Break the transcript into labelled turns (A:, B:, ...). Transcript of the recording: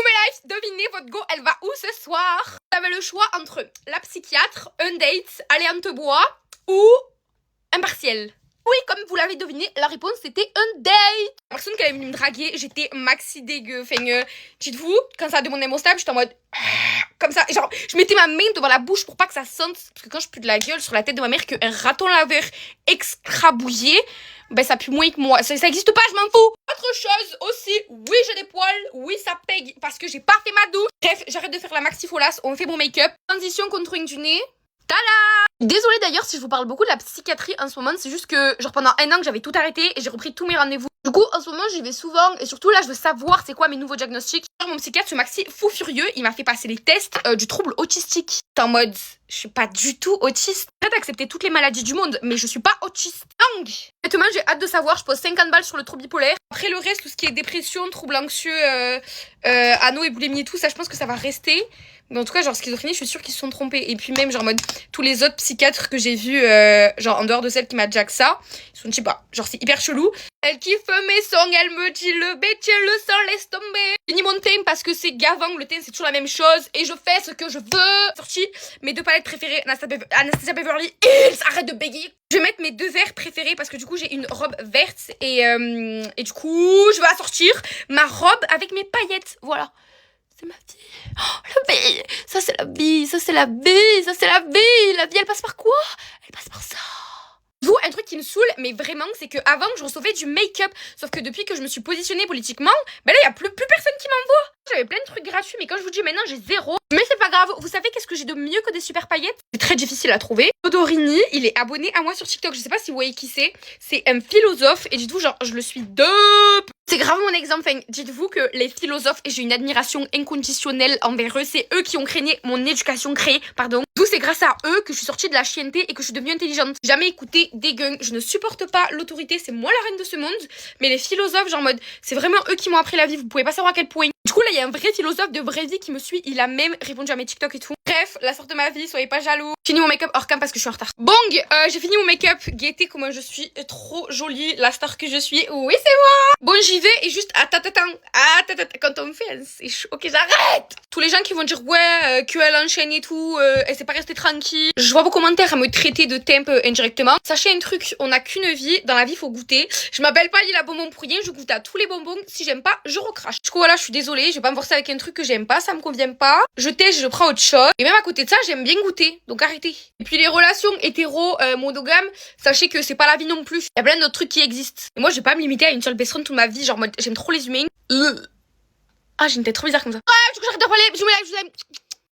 A: Coucou mes lives, devinez votre go, elle va où ce soir? Vous avez le choix entre la psychiatre, un date, aller en te bois ou un partiel. Oui, comme vous l'avez deviné, la réponse c'était un date. La personne qui est venue me draguer, j'étais maxi dégueu. Enfin, dites-vous, quand ça a demandé mon stab, j'étais en mode comme ça, genre je mettais ma main devant la bouche pour pas que ça sente, parce que quand je pue de la gueule sur la tête de ma mère qu'un raton laveur extrabouillé, ben ça pue moins que moi. Ça existe pas, je m'en fous. Autre chose aussi, oui j'ai des poils, oui ça pègue parce que j'ai pas fait ma douche. Bref, j'arrête de faire la maxi folasse, on fait mon make-up. Transition contouring du nez. Tada! Désolée d'ailleurs si je vous parle beaucoup de la psychiatrie en ce moment, c'est juste que genre pendant un an que j'avais tout arrêté et j'ai repris tous mes rendez-vous. Du coup en ce moment j'y vais souvent et surtout là je veux savoir c'est quoi mes nouveaux diagnostics. Mon psychiatre, ce maxi fou furieux, il m'a fait passer les tests du trouble autistique. C'est en mode, je suis pas du tout autiste. J'ai hâte d'accepter toutes les maladies du monde, mais je suis pas autiste. Donc, honnêtement, j'ai hâte de savoir, je pose 50 balles sur le trouble bipolaire. Après le reste, tout ce qui est dépression, trouble anxieux, anneau et boulimie et tout, ça je pense que ça va rester. Mais en tout cas, genre schizophrénie, je suis sûre qu'ils se sont trompés. Et puis même, genre en mode, tous les autres psychiatres que j'ai vus, genre en dehors de celle qui m'a déjà que ça, ils sont, je sais pas, genre c'est hyper chelou. Elle kiffe mes sons, elle me dit le bête, le sang, laisse tomber. Fini mon thème parce que c'est gavant, le thème c'est toujours la même chose. Et je fais ce que je veux. Sorti mes deux palettes préférées, Anastasia Beverly Hills, arrête de bégayer. Je vais mettre mes deux verres préférés parce que du coup j'ai une robe verte et du coup je vais assortir ma robe avec mes paillettes, voilà. C'est ma vie. Oh, la vie. Ça, c'est la vie. Ça, c'est la vie. Ça, c'est la vie. La vie, elle passe par quoi? Elle passe par ça. Vous, un truc qui me saoule, mais vraiment, c'est que avant je recevais du make-up. Sauf que depuis que je me suis positionnée politiquement, ben là, il n'y a plus personne qui m'envoie. J'avais plein de trucs gratuits, mais quand je vous dis maintenant, j'ai zéro. Mais c'est pas grave. Vous savez qu'est-ce que j'ai de mieux que des super paillettes? C'est très difficile à trouver. Odorini, il est abonné à moi sur TikTok. Je sais pas si vous voyez qui c'est. C'est un philosophe. Et dites-vous, genre, je le suis de... C'est grave mon exemple. Enfin, dites-vous que les philosophes, et j'ai une admiration inconditionnelle envers eux, c'est eux qui ont créé mon éducation pardon. D'où c'est grâce à eux que je suis sortie de la chienneté et que je suis devenue intelligente. Jamais écouté des guns. Je ne supporte pas l'autorité. C'est moi la reine de ce monde. Mais les philosophes, genre en mode, c'est vraiment eux qui m'ont appris la vie. Vous pouvez pas savoir à quel point. Du coup, là, il y a un vrai philosophe de vraie vie qui me suit. Il a même répondu à mes TikTok et tout. Bref, la sorte de ma vie, soyez pas jaloux. Fini mon make-up hors cam parce que je suis en retard. Bang, j'ai fini mon make-up. Guettez comment je suis trop jolie, la star que je suis. Oui, c'est moi. Bon, j'y vais et juste attends. Quand on me fait, c'est chaud. Ok, j'arrête. Tous les gens qui vont dire ouais, qu'elle enchaîne et tout, elle s'est pas restée tranquille. Je vois vos commentaires à me traiter de temp indirectement. Sachez un truc, on a qu'une vie. Dans la vie, faut goûter. Je m'appelle pas Lila Bonbon pour rien. Je goûte à tous les bonbons. Si j'aime pas, je recrache. Du coup, voilà, je suis désolée. Je vais pas me forcer avec un truc que j'aime pas. Ça me convient pas. Je teste, je prends autre chose. Et même à côté de ça, j'aime bien goûter. Donc arrêtez. Et puis les relations hétéro monogames, sachez que c'est pas la vie non plus. Il y a plein d'autres trucs qui existent. Et moi, je vais pas me limiter à une seule personne toute ma vie. Genre, j'aime trop les humains. Ah, j'ai une tête trop bizarre comme ça. Ouais, du coup, j'arrête de parler. Je vous aime.